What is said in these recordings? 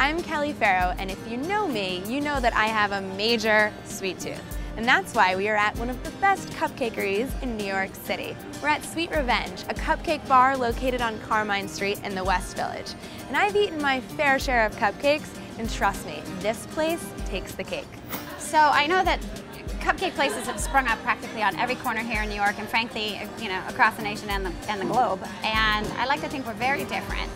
I'm Kelley, and if you know me, you know that I have a major sweet tooth. And that's why we are at one of the best cupcakeries in New York City. We're at Sweet Revenge, a cupcake bar located on Carmine Street in the West Village. And I've eaten my fair share of cupcakes, and trust me, this place takes the cake. So I know that cupcake places have sprung up practically on every corner here in New York, and frankly, across the nation and the globe. And I like to think we're very different.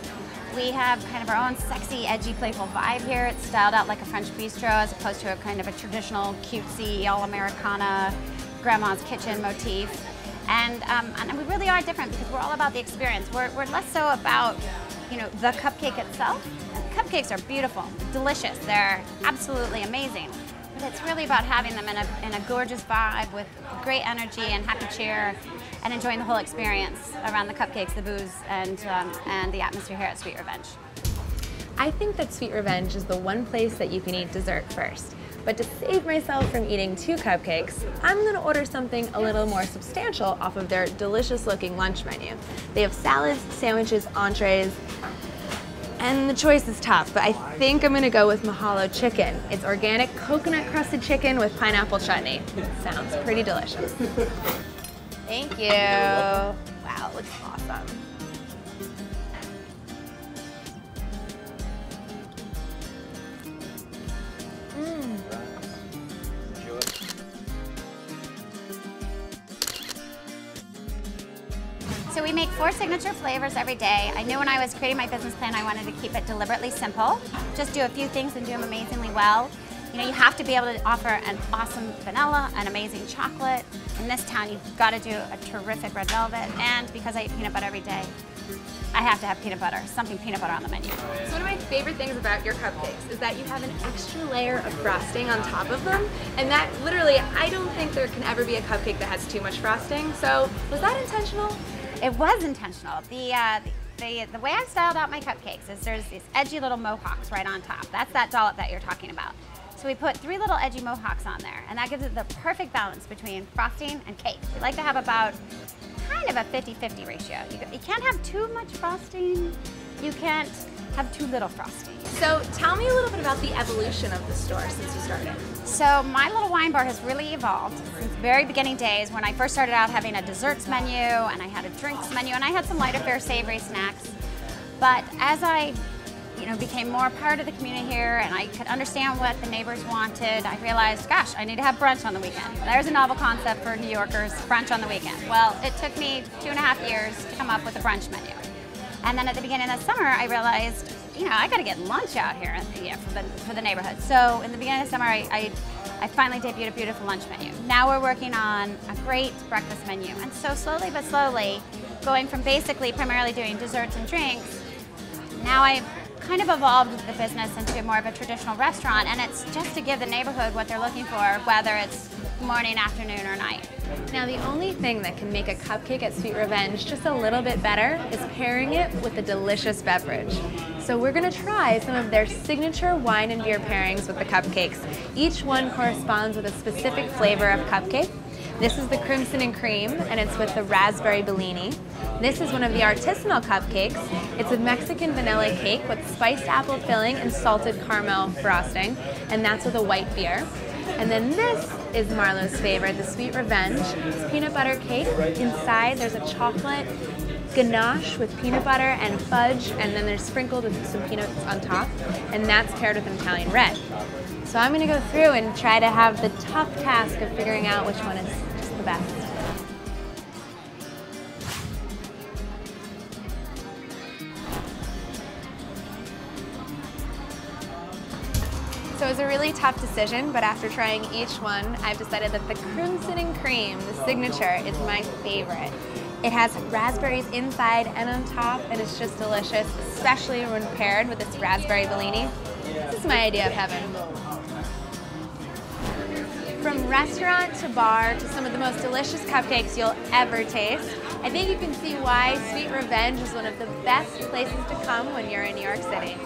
We have kind of our own sexy, edgy, playful vibe here. It's styled out like a French bistro as opposed to a kind of a traditional, cutesy, all-Americana, grandma's kitchen motif. And we really are different because we're all about the experience. We're less so about, the cupcake itself. Cupcakes are beautiful, delicious. They're absolutely amazing. But it's really about having them in a gorgeous vibe with great energy and happy cheer, and enjoying the whole experience around the cupcakes, the booze, and the atmosphere here at Sweet Revenge. I think that Sweet Revenge is the one place that you can eat dessert first. But to save myself from eating 2 cupcakes, I'm going to order something a little more substantial off of their delicious-looking lunch menu. They have salads, sandwiches, entrees, and the choice is tough, but I think I'm going to go with Mahalo chicken. It's organic coconut-crusted chicken with pineapple chutney. Sounds pretty delicious. Thank you. Wow, it looks awesome. So we make 4 signature flavors every day. I knew when I was creating my business plan I wanted to keep it deliberately simple. Just do a few things and do them amazingly well. You have to be able to offer an awesome vanilla, an amazing chocolate. In this town, you've got to do a terrific red velvet. And because I eat peanut butter every day, I have to have peanut butter, something peanut butter on the menu. So one of my favorite things about your cupcakes is that you have an extra layer of frosting on top of them. And that literally, I don't think there can ever be a cupcake that has too much frosting. So was that intentional? It was intentional. The way I've styled out my cupcakes is there's these edgy little mohawks right on top. That's that dollop that you're talking about. So we put 3 little edgy mohawks on there, and that gives it the perfect balance between frosting and cake. We like to have about kind of a 50-50 ratio. You can't have too much frosting. You can't have too little frosting. So tell me a little bit about the evolution of the store since you started. So my little wine bar has really evolved since the very beginning days when I first started out having a desserts menu, and I had a drinks menu, and I had some lighter fare savory snacks. But as I became more part of the community here, and I could understand what the neighbors wanted, I realized, gosh, I need to have brunch on the weekend. There's a novel concept for New Yorkers, brunch on the weekend. Well, it took me 2.5 years to come up with a brunch menu. And then at the beginning of the summer, I realized, I got to get lunch out here for the neighborhood. So in the beginning of summer, I finally debuted a beautiful lunch menu. Now we're working on a great breakfast menu. And so slowly but slowly, going from basically primarily doing desserts and drinks, now I've kind of evolved the business into more of a traditional restaurant, and it's just to give the neighborhood what they're looking for, whether it's morning, afternoon, or night. Now the only thing that can make a cupcake at Sweet Revenge just a little bit better is pairing it with a delicious beverage. So we're going to try some of their signature wine and beer pairings with the cupcakes. Each one corresponds with a specific flavor of cupcake. This is the Crimson and Cream, and it's with the Raspberry Bellini. This is one of the artisanal cupcakes. It's a Mexican vanilla cake with spiced apple filling and salted caramel frosting, and that's with a white beer. And then this is Marlo's favorite, the Sweet Revenge. It's peanut butter cake. Inside there's a chocolate ganache with peanut butter and fudge, and then there's sprinkled with some peanuts on top, and that's paired with an Italian red. So I'm going to go through and try to have the tough task of figuring out which one is just the best. So it was a really tough decision, but after trying each one, I've decided that the Crimson and Cream, the signature, is my favorite. It has raspberries inside and on top, and it's just delicious, especially when paired with this Raspberry Bellini. This is my idea of heaven. From restaurant to bar to some of the most delicious cupcakes you'll ever taste, I think you can see why Sweet Revenge is one of the best places to come when you're in New York City.